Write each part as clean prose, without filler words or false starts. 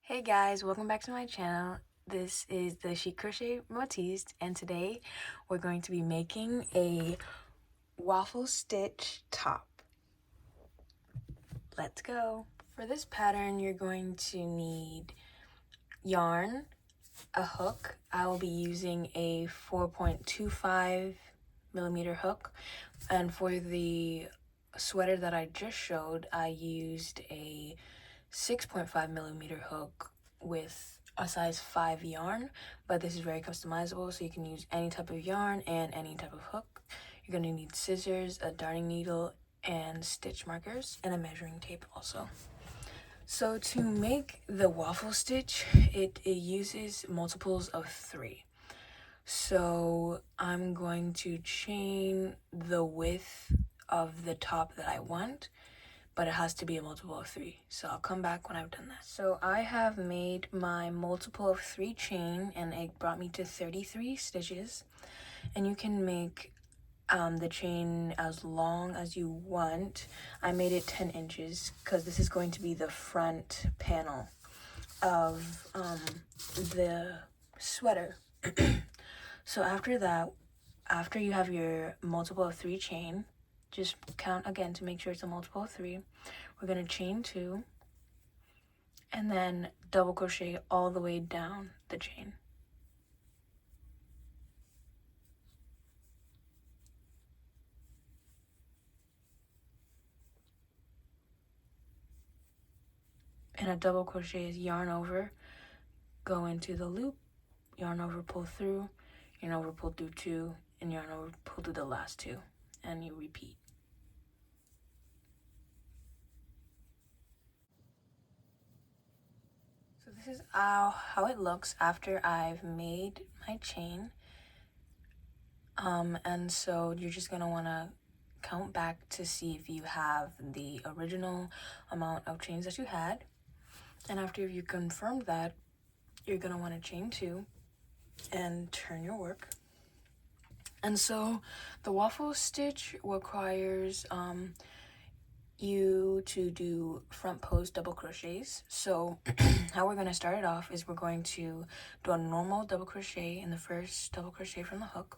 Hey guys, welcome back to my channel. This is the Chic Crochet Motif, and today we're going to be making a waffle stitch top. Let's go. For this pattern, you're going to need yarn, a hook. I will be using a 4.25 millimeter hook, and for the sweater that I just showed, I used a 6.5 millimeter hook with a size 5 yarn, but this is very customizable, so you can use any type of yarn and any type of hook. You're going to need scissors, a darning needle, and stitch markers, and a measuring tape also. So to make the waffle stitch, it uses multiples of 3. So I'm going to chain the width of the top that I want, but it has to be a multiple of 3. So I'll come back when I've done that. So I have made my multiple of 3 chain, and it brought me to 33 stitches. And you can make the chain as long as you want. I made it 10 inches because this is going to be the front panel of the sweater. So after that, after you have your multiple of 3 chain, just count again to make sure it's a multiple of 3. We're going to chain 2 and then double crochet all the way down the chain. And a double crochet is yarn over, go into the loop, yarn over, pull through, yarn over, pull through 2, and yarn over, pull through the last 2, and you repeat. So this is how it looks after I've made my chain. And so you're just gonna wanna count back to see if you have the original amount of chains that you had. And after you confirmed that, you're gonna wanna chain 2 and turn your work. And so the waffle stitch requires you to do front post double crochets. So how we're going to start it off is we're going to do a normal double crochet in the first double crochet from the hook,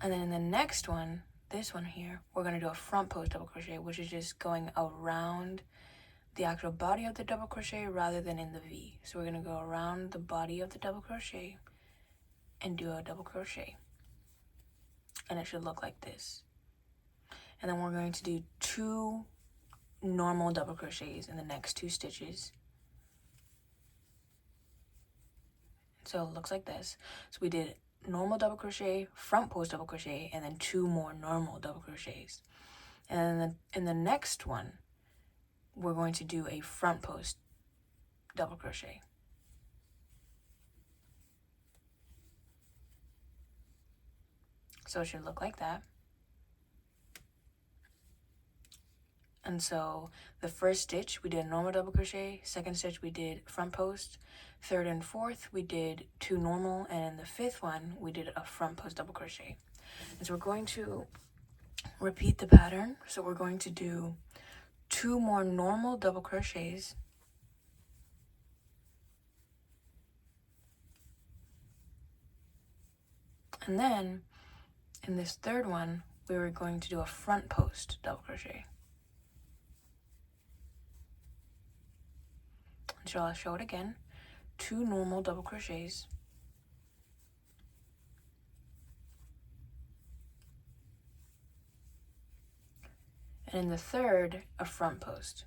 and then in the next one, this one here, we're going to do a front post double crochet, which is just going around the actual body of the double crochet rather than in the V. So we're going to go around the body of the double crochet and do a double crochet, and it should look like this. And then we're going to do 2 normal double crochets in the next 2 stitches. So it looks like this. So we did normal double crochet, front post double crochet, and then 2 more normal double crochets. And then in the next one, we're going to do a front post double crochet. So it should look like that. And so the first stitch we did a normal double crochet, second stitch we did front post, third and fourth we did 2 normal, and in the 5th one we did a front post double crochet. And so we're going to repeat the pattern. So we're going to do 2 more normal double crochets, and then in this 3rd one we were going to do a front post double crochet. So I'll show it again. 2 normal double crochets, and in the 3rd, a front post.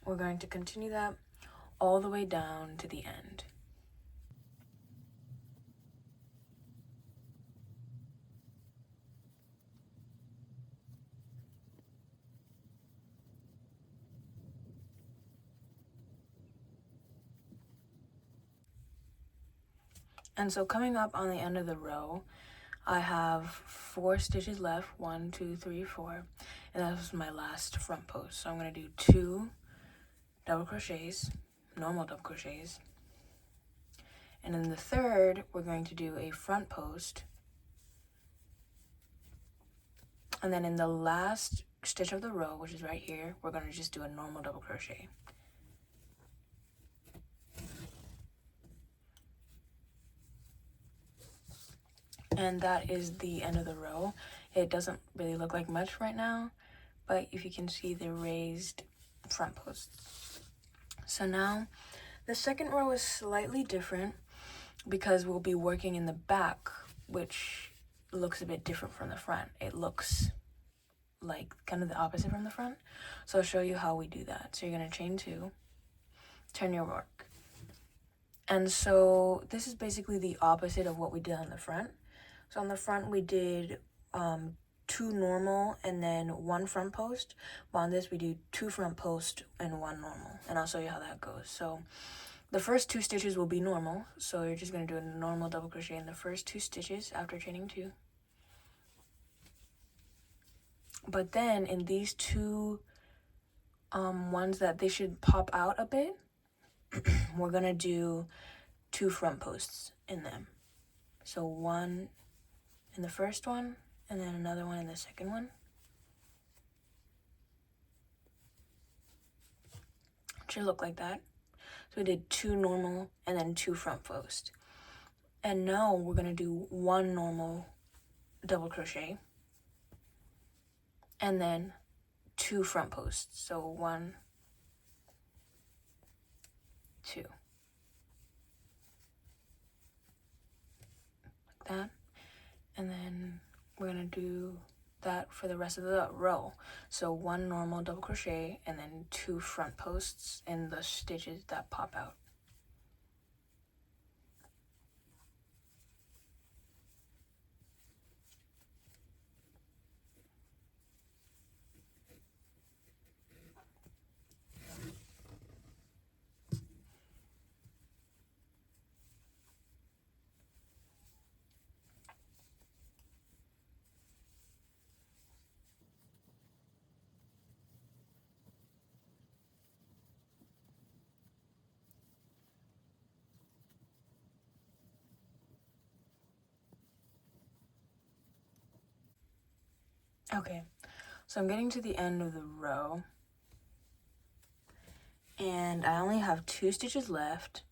We're going to continue that all the way down to the end. And so coming up on the end of the row, I have 4 stitches left, 1, 2, 3, 4, and that was my last front post. So I'm going to do 2 double crochets, normal double crochets, and in the 3rd we're going to do a front post, And then in the last stitch of the row, which is right here, we're going to just do a normal double crochet. And that is the end of the row. It doesn't really look like much right now, but if you can see the raised front posts. So now the second row is slightly different because we'll be working in the back, which looks a bit different from the front. It looks like kind of the opposite from the front. So I'll show you how we do that. So you're going to chain 2, turn your work. And so this is basically the opposite of what we did on the front. So on the front we did 2 normal and then 1 front post. But on this we do 2 front post and 1 normal. And I'll show you how that goes. So the first 2 stitches will be normal. So you're just going to do a normal double crochet in the first 2 stitches after chaining 2. But then in these 2 ones that they should pop out a bit, we're going to do 2 front posts in them. So 1 in the first one, and then another one in the second one. It should look like that. So we did 2 normal and then 2 front posts. And now we're going to do 1 normal double crochet and then 2 front posts. So 1, 2. Like that. And then we're going to do that for the rest of the row. So 1 normal double crochet and then 2 front posts in the stitches that pop out. Okay, so I'm getting to the end of the row and I only have 2 stitches left,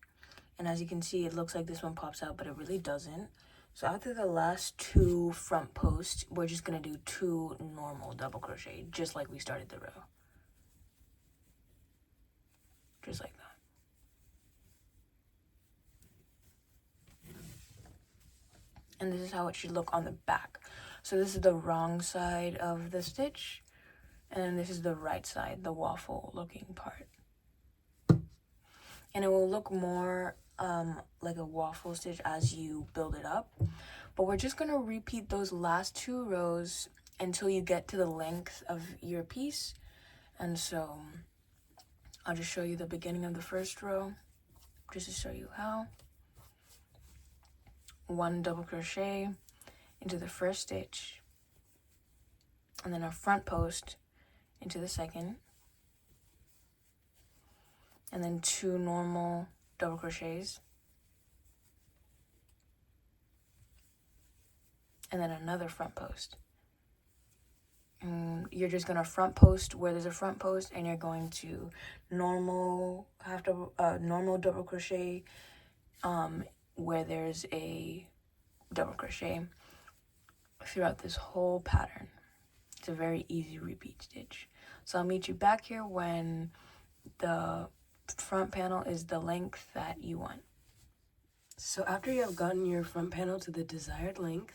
and as you can see it looks like this one pops out, but it really doesn't. So after the last 2 front posts, we're just going to do 2 normal double crochet just like we started the row. Just like that. And this is how it should look on the back. So this is the wrong side of the stitch, and then this is the right side, the waffle looking part. And it will look more like a waffle stitch as you build it up. But we're just going to repeat those last 2 rows until you get to the length of your piece. And so I'll just show you the beginning of the first row just to show you how. 1 double crochet into the first stitch, and then a front post into the second, and then 2 normal double crochets, and then another front post. And you're just gonna front post where there's a front post, and you're going to normal double crochet where there's a double crochet throughout this whole pattern. It's a very easy repeat stitch. So I'll meet you back here when the front panel is the length that you want. So after you have gotten your front panel to the desired length,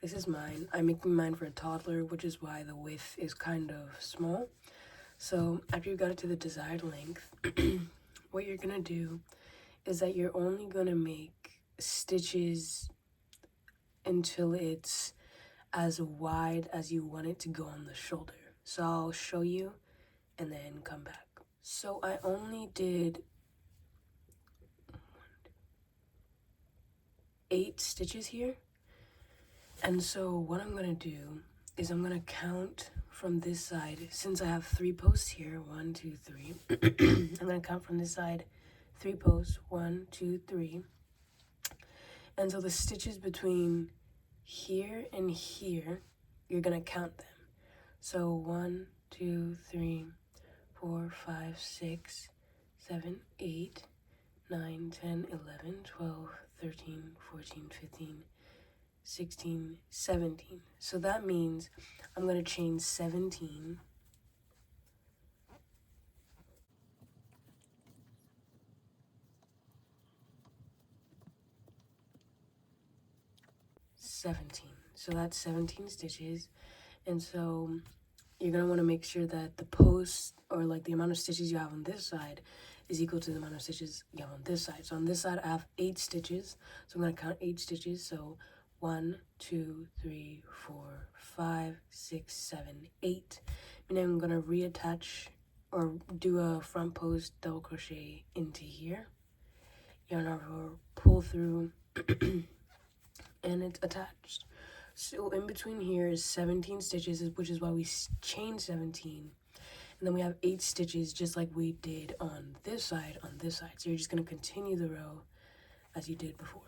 this is mine. I'm making mine for a toddler, which is why the width is kind of small. So after you've got it to the desired length, what you're gonna do is that you're only gonna make stitches until it's as wide as you want it to go on the shoulder. So I'll show you and then come back. So I only did 8 stitches here. And so what I'm gonna do is I'm gonna count from this side. Since I have 3 posts here, 1, 2, 3. I'm gonna count from this side, 3 posts, 1, 2, 3. And so the stitches between here and here, you're gonna count them. So 1, 2, 3, 4, 5, 6, 7, 8, 9, 10, 11, 12, 13, 14, 15, 16, 17. So that means I'm going to chain 17. So that's 17 stitches. And so you're going to want to make sure that the post, or like the amount of stitches you have on this side, is equal to the amount of stitches you have on this side. So on this side I have 8 stitches, so I'm going to count 8 stitches. So 1, 2, 3, 4, 5, 6, 7, 8. And then I'm going to reattach or do a front post double crochet into here, yarn over, pull through, and it's attached. So in between here is 17 stitches, which is why we chain 17. And then we have 8 stitches, just like we did on this side, So you're just going to continue the row as you did before.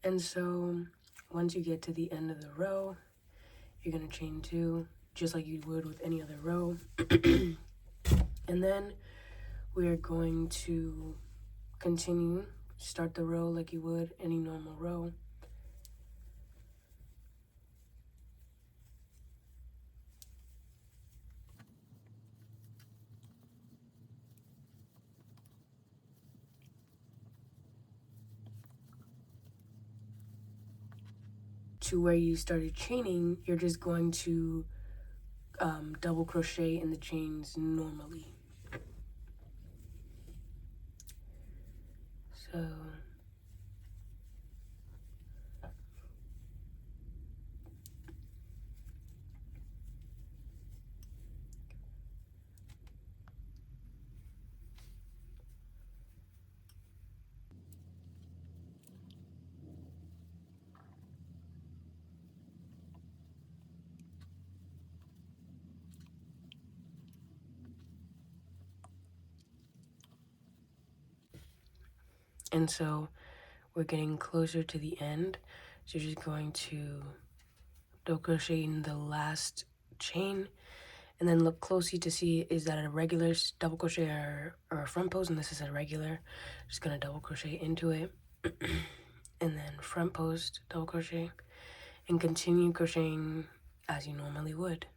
And so once you get to the end of the row, you're going to chain 2, just like you would with any other row. And then we're going to continue, start the row like you would any normal row. To where you started chaining, you're just going to double crochet in the chains normally. So and so we're getting closer to the end, so you're just going to double crochet in the last chain, and then look closely to see, is that a regular double crochet or a front post, and this is a regular. Just gonna double crochet into it and then front post, double crochet, and continue crocheting as you normally would.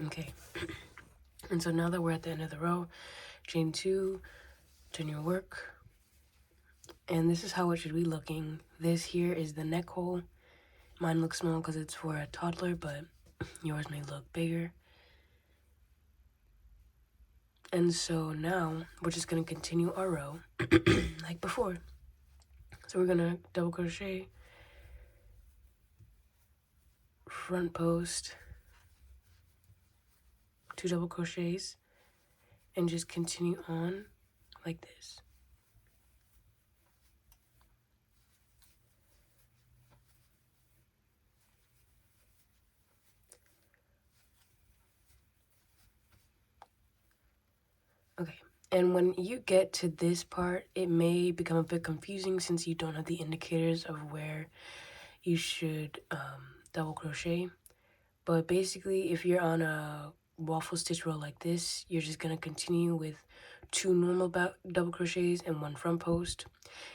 Okay, and so now that we're at the end of the row, chain 2, turn your work, and this is how it should be looking. This here is the neck hole. Mine looks small because it's for a toddler, but yours may look bigger. And so now we're just going to continue our row like before. So we're going to double crochet, front post, 2 double crochets, and just continue on like this. Okay, and when you get to this part, it may become a bit confusing since you don't have the indicators of where you should double crochet. But basically, if you're on a waffle stitch row like this, you're just gonna continue with 2 normal double crochets and 1 front post.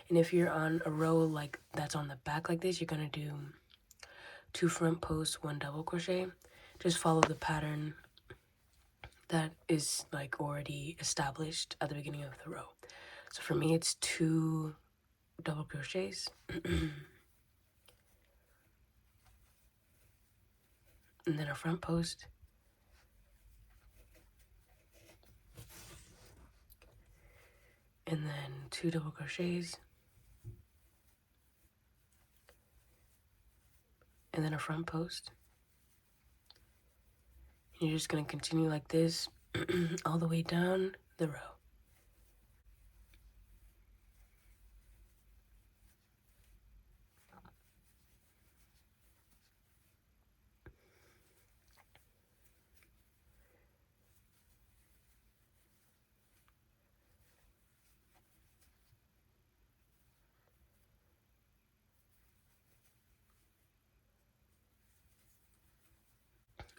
And if you're on a row like that's on the back like this, you're gonna do 2 front posts, 1 double crochet. Just follow the pattern that is like already established at the beginning of the row. So for me, it's 2 double crochets. And then a front post. And then 2 double crochets. And then a front post. And you're just going to continue like this all the way down the row.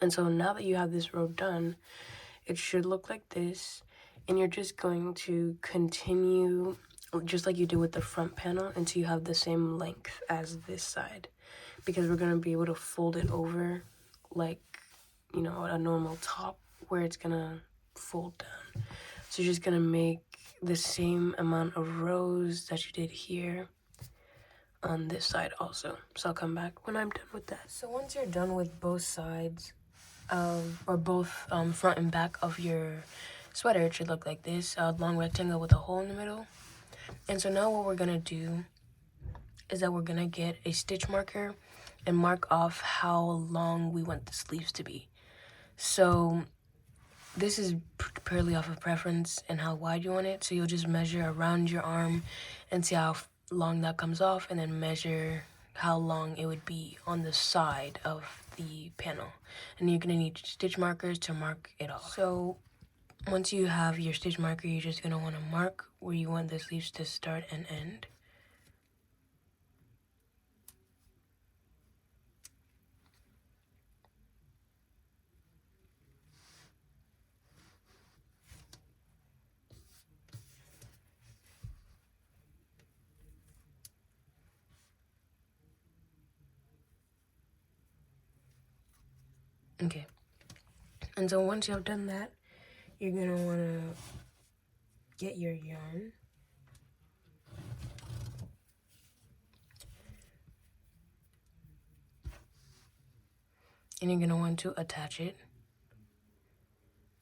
And so now that you have this row done, it should look like this. And you're just going to continue just like you did with the front panel until you have the same length as this side. Because we're going to be able to fold it over like, you know, a normal top where it's going to fold down. So you're just going to make the same amount of rows that you did here on this side also. So I'll come back when I'm done with that. So once you're done with both sides or both front and back of your sweater, it should look like this, a long rectangle with a hole in the middle. And so now what we're gonna do is that we're gonna get a stitch marker and mark off how long we want the sleeves to be. So this is purely off of preference and how wide you want it. So you'll just measure around your arm and see how long that comes off, and then measure how long it would be on the side of the panel. And you're gonna need stitch markers to mark it off. So once you have your stitch marker, you're just gonna wanna mark where you want the sleeves to start and end. Okay. And so once you have done that, you're gonna wanna get your yarn. And you're gonna want to attach it.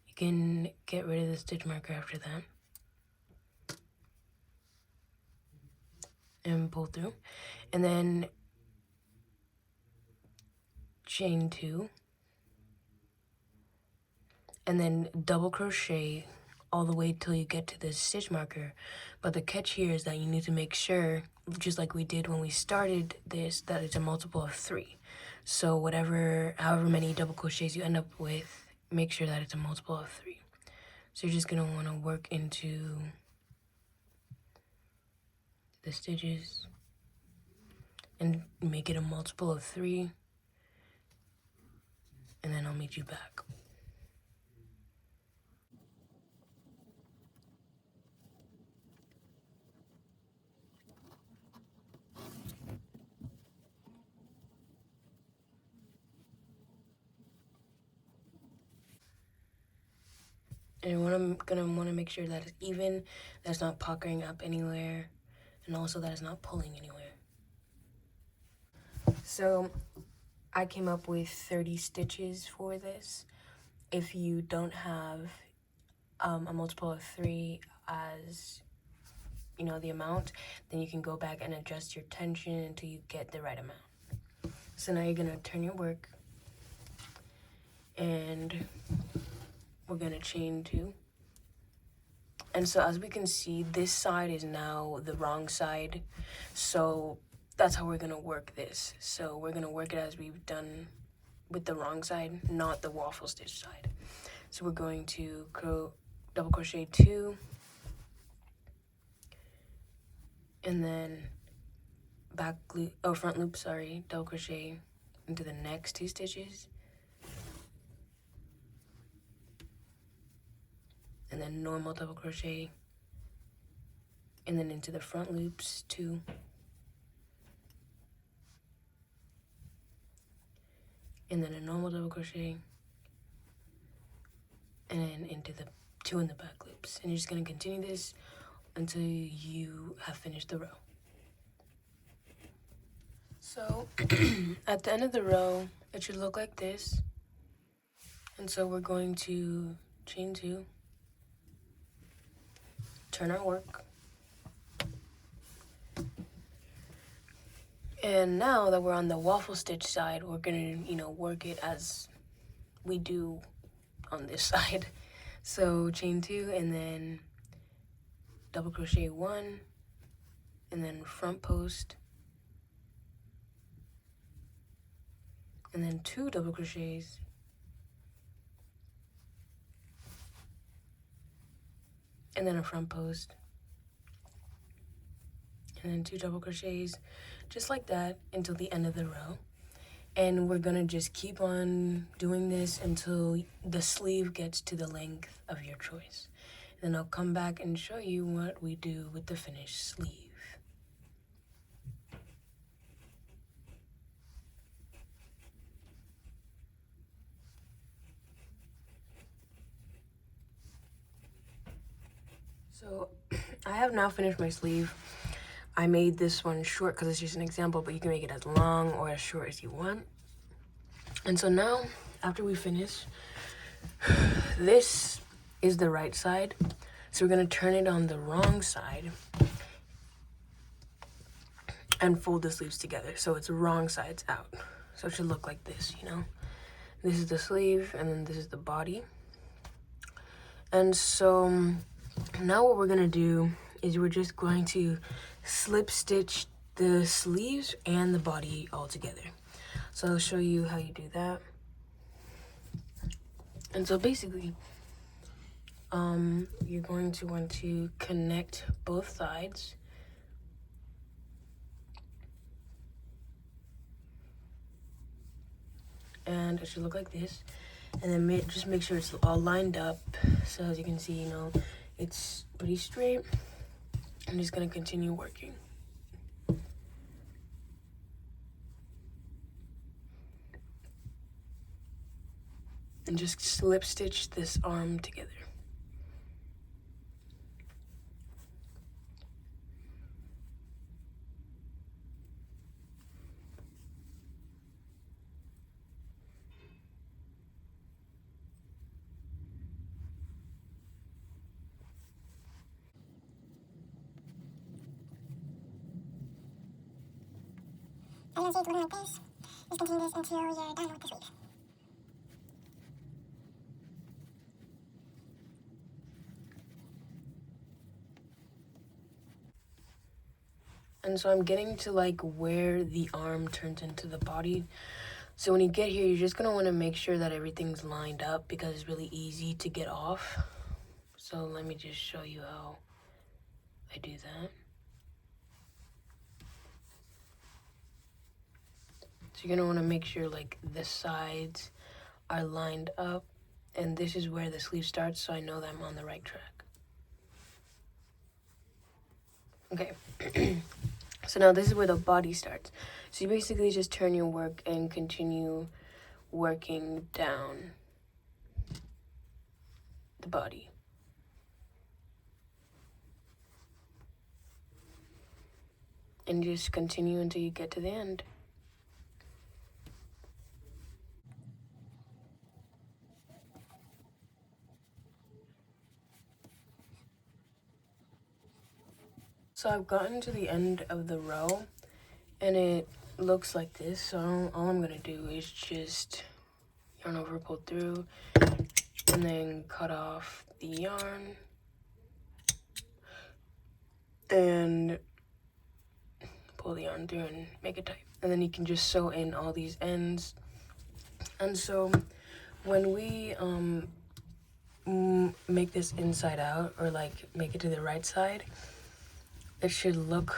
You can get rid of the stitch marker after that. And pull through. And then chain 2. And then double crochet all the way till you get to the stitch marker. But the catch here is that you need to make sure, just like we did when we started this, that it's a multiple of 3. So however many double crochets you end up with, make sure that it's a multiple of 3. So you're just gonna wanna work into the stitches and make it a multiple of 3. And then I'll meet you back. And I'm gonna want to make sure that it's even, that it's not puckering up anywhere, and also that it's not pulling anywhere. So I came up with 30 stitches for this. If you don't have a multiple of 3 as, you know, the amount, then you can go back and adjust your tension until you get the right amount. So now you're gonna turn your work, and we're gonna chain 2. And so as we can see, this side is now the wrong side. So that's how we're gonna work this. So we're gonna work it as we've done with the wrong side, not the waffle stitch side. So we're going to double crochet 2, and then front loop, double crochet into the next 2 stitches, and then normal double crochet, and then into the front loops 2, and then a normal double crochet, and then into the 2 in the back loops. And you're just gonna continue this until you have finished the row. So at the end of the row, it should look like this. And so we're going to chain 2, turn our work. And now that we're on the waffle stitch side, we're gonna, work it as we do on this side. So chain 2 and then double crochet 1 and then front post and then 2 double crochets and then a front post and then 2 double crochets, just like that until the end of the row. And we're gonna just keep on doing this until the sleeve gets to the length of your choice. Then I'll come back and show you what we do with the finished sleeve. So I have now finished my sleeve. I made this one short because it's just an example, but you can make it as long or as short as you want. And so now, after we finish, this is the right side. So we're gonna turn it on the wrong side and fold the sleeves together. So it's wrong sides out. So it should look like this, This is the sleeve and then this is the body. And so now what we're gonna do is we're just going to slip stitch the sleeves and the body all together. So I'll show you how you do that. And so basically, you're going to want to connect both sides. And it should look like this. And then just make sure it's all lined up. So as you can see, it's pretty straight. I'm just gonna continue working. And just slip stitch this arm together. And once you're like this, just continue this until you're done with the sleeve. And so I'm getting to like where the arm turns into the body. So when you get here, you're just gonna wanna make sure that everything's lined up because it's really easy to get off. So let me just show you how I do that. So you're gonna wanna make sure like the sides are lined up, and this is where the sleeve starts, so I know that I'm on the right track. Okay. So now this is where the body starts. So you basically just turn your work and continue working down the body. And just continue until you get to the end. So I've gotten to the end of the row and it looks like this. So all I'm gonna do is just yarn over, pull through, and then cut off the yarn and pull the yarn through and make it tight. And then you can just sew in all these ends. And so when we make this inside out, or like make it to the right side, it should look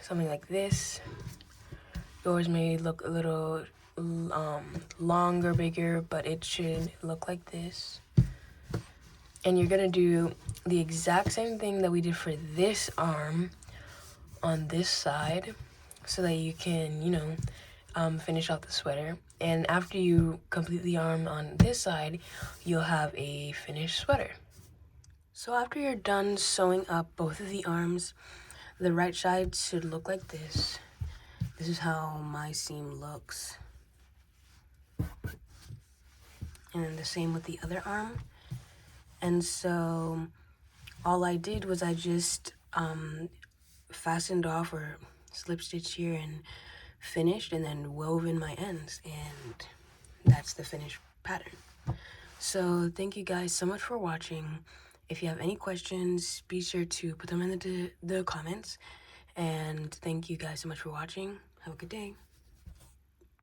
something like this. Yours may look a little longer, bigger, but it should look like this. And you're gonna do the exact same thing that we did for this arm on this side so that you can, finish off the sweater. And after you complete the arm on this side, you'll have a finished sweater. So after you're done sewing up both of the arms, the right side should look like this. this is how my seam looks. And then the same with the other arm. And so all I did was I just fastened off or slip stitched here and finished, and then wove in my ends, and that's the finished pattern. So thank you guys so much for watching. If you have any questions, be sure to put them in the comments. And thank you guys so much for watching. Have a good day.